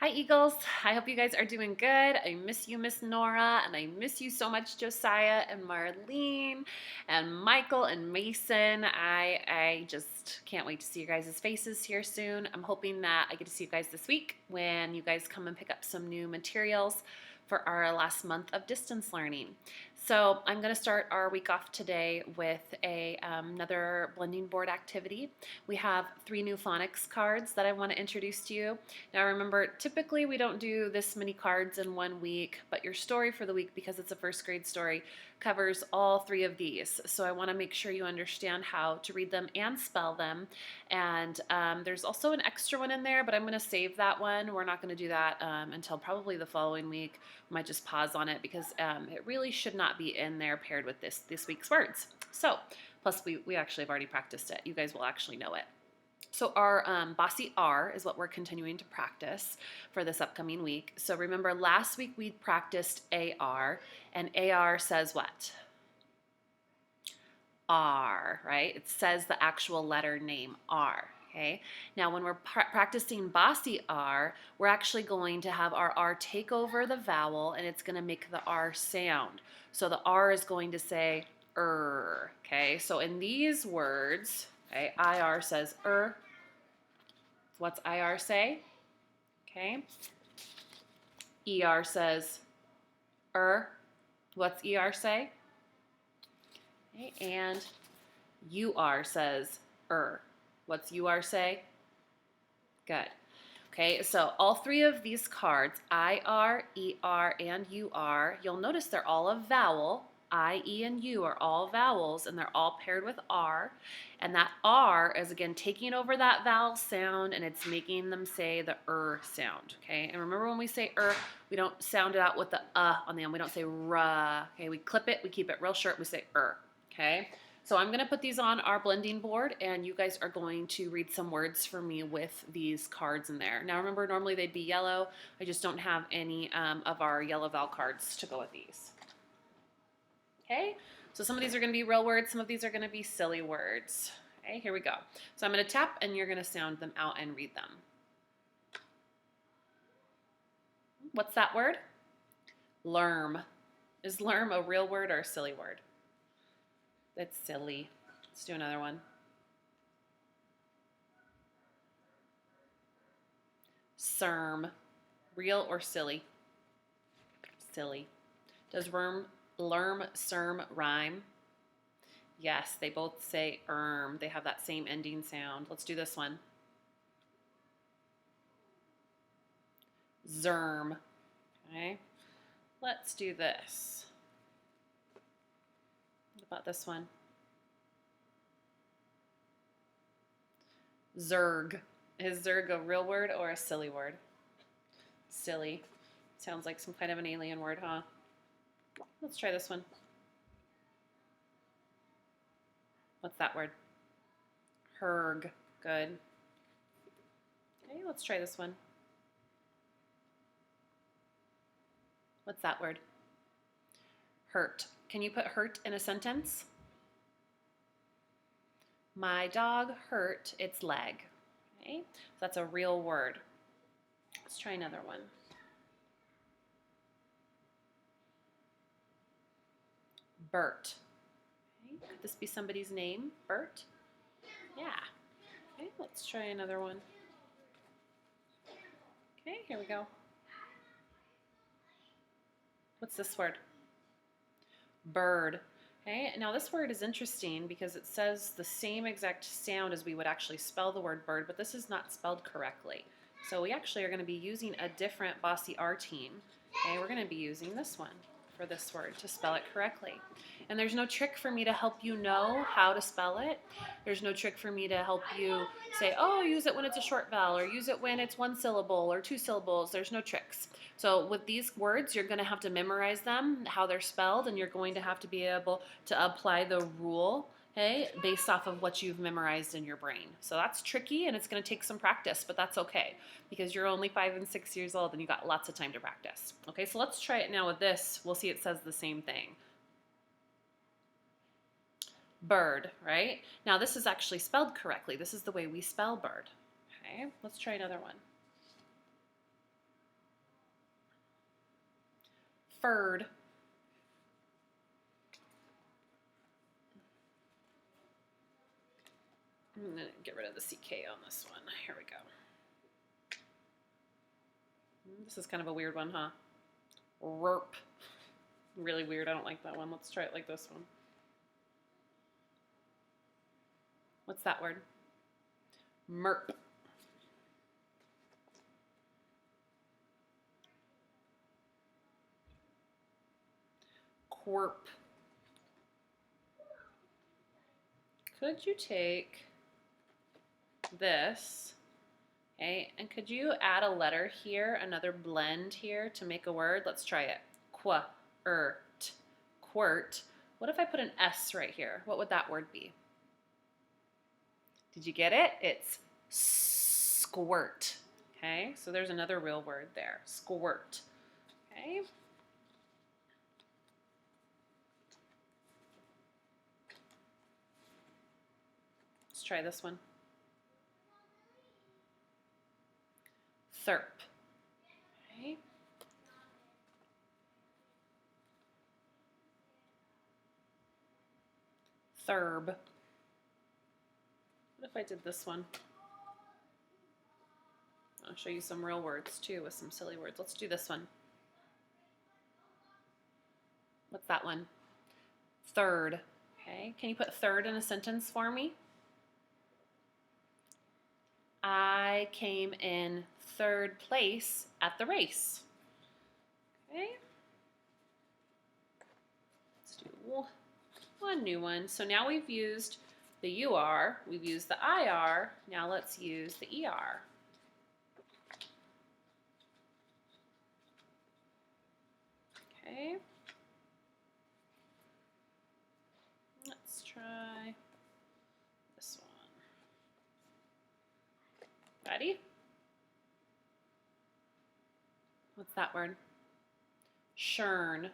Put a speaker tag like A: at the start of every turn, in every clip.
A: Hi, Eagles. I hope you guys are doing good. I miss you, Miss Nora, and I miss you so much, Josiah and Marlene and Michael and Mason. I just can't wait to see your guys' faces here soon. I'm hoping that I get to see you guys this week when you guys come and pick up some new materials for our last month of distance learning. So I'm going to start our week off today with another blending board activity. We have 3 new phonics cards that I want to introduce to you. Now remember, typically we don't do this many cards in one week, but your story for the week, because it's a first grade story, covers all 3 of these. So I want to make sure you understand how to read them and spell them. And there's also an extra one in there, but I'm going to save that one. We're not going to do that until probably the following week. We might just pause on it because it really should not be in there paired with this week's words. So, plus we actually have already practiced it. You guys will actually know it. So our Bossy R is what we're continuing to practice for this upcoming week. So remember, last week we practiced AR, and AR says what? R, right? It says the actual letter name R. Okay. Now, when we're practicing Bossy R, we're actually going to have our R take over the vowel, and it's going to make the R sound. So the R is going to say Okay. So in these words, okay, IR says What's IR say? Okay. ER says What's ER say? Okay. And UR says What's UR say? Good. Okay, so all 3 of these cards, IR, ER, and UR, you'll notice they're all a vowel. I, E, and U are all vowels, and they're all paired with R. And that R is, again, taking over that vowel sound, and it's making them say the sound, okay? And remember, when we say we don't sound it out with the on the end. We don't say ruh, okay? We clip it, we keep it real short, we say okay? So I'm going to put these on our blending board, and you guys are going to read some words for me with these cards in there. Now remember, normally they'd be yellow. I just don't have any of our yellow vowel cards to go with these. Okay, so some of these are going to be real words, some of these are going to be silly words. Okay, here we go. So I'm going to tap, and you're going to sound them out and read them. What's that word? Lerm. Is lerm a real word or a silly word? That's silly. Let's do another one. Serm. Real or silly? Silly. Does lerm, serm rhyme? Yes, they both say They have that same ending sound. Let's do this one. Zerm. Okay. Let's do this. What about this one? Zerg. Is zerg a real word or a silly word? Silly. Sounds like some kind of an alien word, huh? Let's try this one. What's that word? Herg. Good. Okay, let's try this one. What's that word? Hurt. Can you put hurt in a sentence? My dog hurt its leg. Okay, so that's a real word. Let's try another one. Bert. Okay, could this be somebody's name? Bert? Yeah. Okay, let's try another one. Okay, here we go. What's this word? Bird. Okay, now this word is interesting because it says the same exact sound as we would actually spell the word bird, but this is not spelled correctly. So we actually are going to be using a different Bossy R team. Okay, we're going to be using this one for this word to spell it correctly. And there's no trick for me to help you know how to spell it. There's no trick for me to help you say, oh, use it when it's a short vowel, or use it when it's 1 syllable or 2 syllables. There's no tricks. So with these words, you're going to have to memorize them, how they're spelled, and you're going to have to be able to apply the rule, okay, based off of what you've memorized in your brain. So that's tricky, and it's going to take some practice, but that's okay because you're only 5 and 6 years old and you got lots of time to practice. Okay, so let's try it now with this. We'll see it says the same thing. Bird, right? Now this is actually spelled correctly. This is the way we spell bird. Okay, let's try another one. Furred. I'm going to get rid of the CK on this one. Here we go. This is kind of a weird one, huh? Rurp. Really weird. I don't like that one. Let's try it like this one. What's that word? Merp. Quirp. Could you take this, okay, and could you add a letter here, another blend here to make a word? Let's try it. Quert. Quirt. What if I put an S right here? What would that word be? Did you get it? It's squirt. Okay, so there's another real word there. Squirt. Okay. Let's try this one. Therp. Okay. Thurb. What if I did this one? I'll show you some real words too with some silly words. Let's do this one. What's that one? Third. Okay, can you put third in a sentence for me? I came in third place at the race. Okay. Let's do one new one. So now we've used the UR, we've used the IR, now let's use the ER. Okay. Let's try this one. Ready? What's that word? Churn.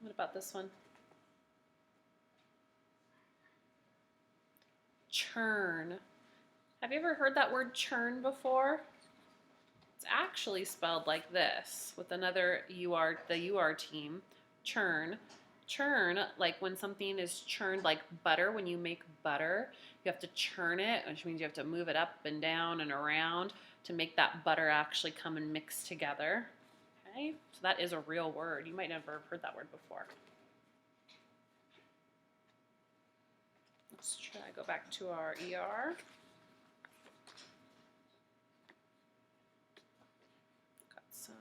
A: What about this one? Churn. Have you ever heard that word churn before? It's actually spelled like this with another UR, the UR team. Churn. Churn, like when something is churned like butter, when you make butter, you have to churn it, which means you have to move it up and down and around to make that butter actually come and mix together. Okay, so that is a real word. You might never have heard that word before. Let's try, go back to our ER. Got some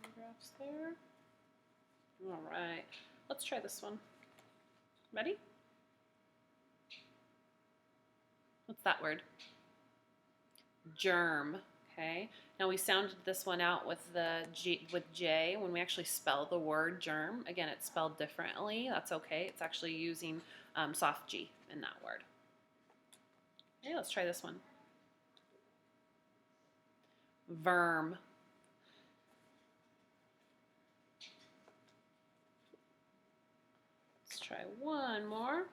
A: paragraphs there. All right, let's try this one. Ready? What's that word? Germ. Okay. Now we sounded this one out with the G, with J when we actually spell the word germ. Again, it's spelled differently. That's okay. It's actually using soft G in that word. Okay, let's try this one. Verm. Let's try one more.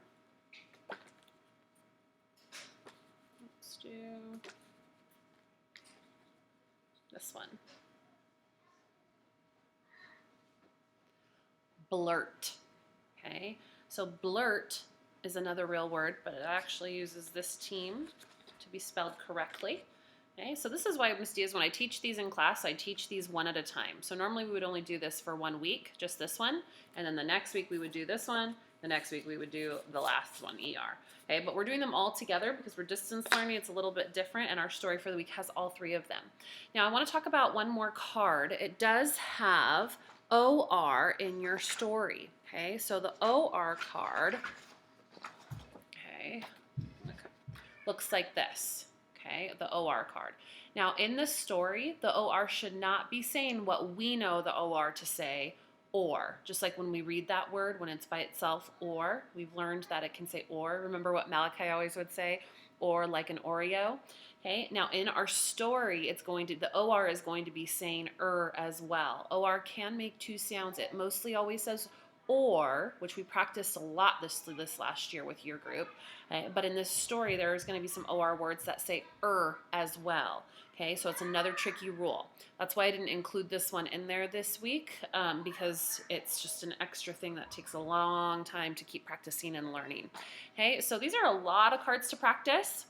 A: Let's do this one. Blurt. Okay, so blurt is another real word, but it actually uses this team to be spelled correctly. Okay, so this is why Miss Diaz, when I teach these in class, I teach these one at a time. So normally we would only do this for 1 week, just this one, and then the next week we would do this one, the next week we would do the last one, ER. Okay, but we're doing them all together because we're distance learning. It's a little bit different, and our story for the week has all 3 of them. Now I want to talk about one more card. It does have OR in your story. Okay, so the OR card, okay, looks like this. Okay, the OR card. Now in this story, the OR should not be saying what we know the OR to say, or. Just like when we read that word, when it's by itself, or, we've learned that it can say or. Remember what Malachi always would say? Or like an Oreo. Okay, now in our story, it's going to, the OR is going to be saying as well. OR can make 2 sounds. It mostly always says or, which we practiced a lot this last year with your group, but in this story there's going to be some OR words that say as well. Okay, so it's another tricky rule. That's why I didn't include this one in there this week, because it's just an extra thing that takes a long time to keep practicing and learning. Okay, so these are a lot of cards to practice.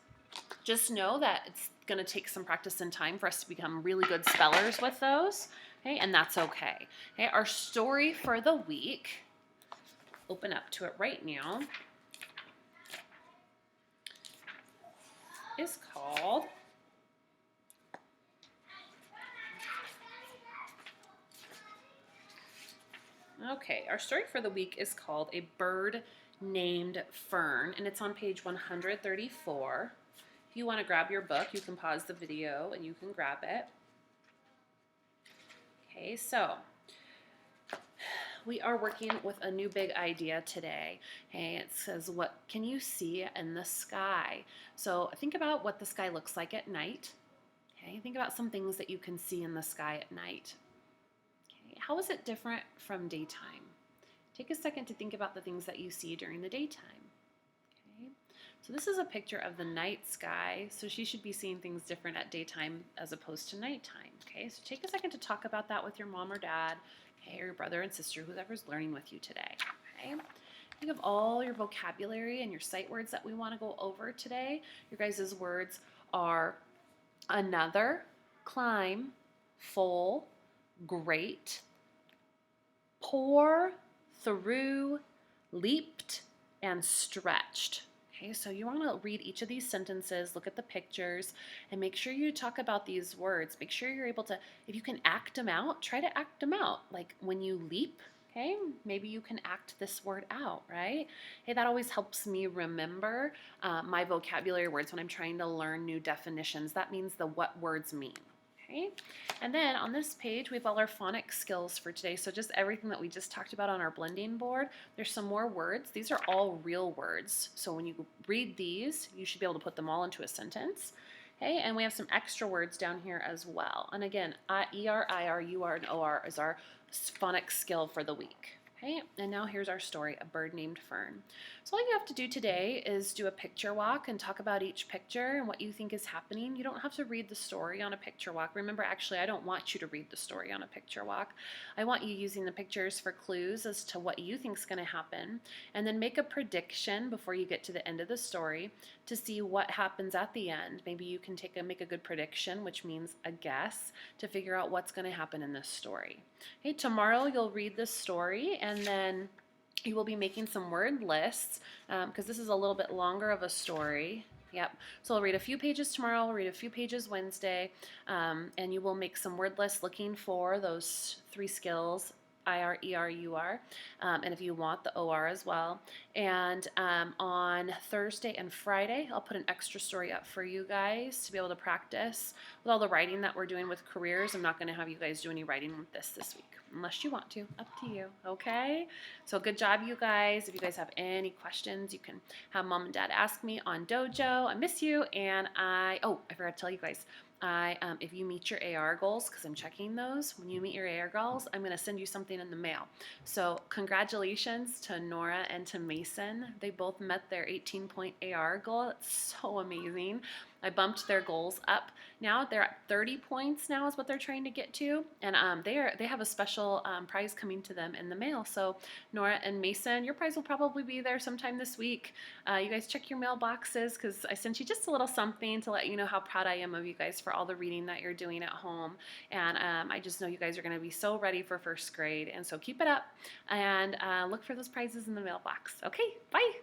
A: Just know that it's going to take some practice and time for us to become really good spellers with those. Okay, and that's okay. Okay, our story for the week, open up to it right now, is called our story for the week is called A Bird Named Fern, and it's on page 134. If you want to grab your book, you can pause the video and you can grab it. Okay, so we are working with a new big idea today. Okay, it says, what can you see in the sky? So think about what the sky looks like at night. Okay, think about some things that you can see in the sky at night. Okay, how is it different from daytime? Take a second to think about the things that you see during the daytime. Okay, so this is a picture of the night sky, so she should be seeing things different at daytime as opposed to nighttime. Okay, so take a second to talk about that with your mom or dad, okay, or your brother and sister, whoever's learning with you today. Okay, think of all your vocabulary and your sight words that we want to go over today. Your guys' words are another, climb, full, great, pour, through, leaped, and stretched. Okay, so you want to read each of these sentences, look at the pictures, and make sure you talk about these words. Make sure you're able to, if you can act them out, try to act them out. Like when you leap, okay, maybe you can act this word out, right? Hey, that always helps me remember my vocabulary words when I'm trying to learn new definitions. That means the what words mean. Okay, and then on this page we have all our phonics skills for today. So just everything that we just talked about on our blending board. There's some more words. These are all real words. So when you read these, you should be able to put them all into a sentence. Okay, and we have some extra words down here as well. And again, ER, IR, UR, and OR is our phonics skill for the week. Okay, and now here's our story, A Bird Named Fern. So all you have to do today is do a picture walk and talk about each picture and what you think is happening. You don't have to read the story on a picture walk. Remember, actually, I don't want you to read the story on a picture walk. I want you using the pictures for clues as to what you think is going to happen, and then make a prediction before you get to the end of the story to see what happens at the end. Maybe you can make a good prediction, which means a guess, to figure out what's going to happen in this story. Okay, tomorrow you'll read this story, and then you will be making some word lists because this is a little bit longer of a story. Yep. So I'll read a few pages tomorrow, I'll read a few pages Wednesday, and you will make some word lists looking for those 3 skills, IR, ER, UR, and if you want the OR as well. And on Thursday and Friday, I'll put an extra story up for you guys to be able to practice with all the writing that we're doing with careers. I'm not going to have you guys do any writing with this week, unless you want to. Up to you, okay? So good job, you guys. If you guys have any questions, you can have mom and dad ask me on Dojo. I miss you, and I forgot to tell you guys, if you meet your AR goals, because I'm checking those, when you meet your AR goals, I'm going to send you something in the mail. So congratulations to Nora and to Mason. They both met their 18-point AR goal. It's so amazing. I bumped their goals up. Now they're at 30 points now is what they're trying to get to, and they have a special prize coming to them in the mail. So Nora and Mason, your prize will probably be there sometime this week. You guys check your mailboxes because I sent you just a little something to let you know how proud I am of you guys for all the reading that you're doing at home, and I just know you guys are going to be so ready for first grade, and so keep it up and look for those prizes in the mailbox. Okay, bye.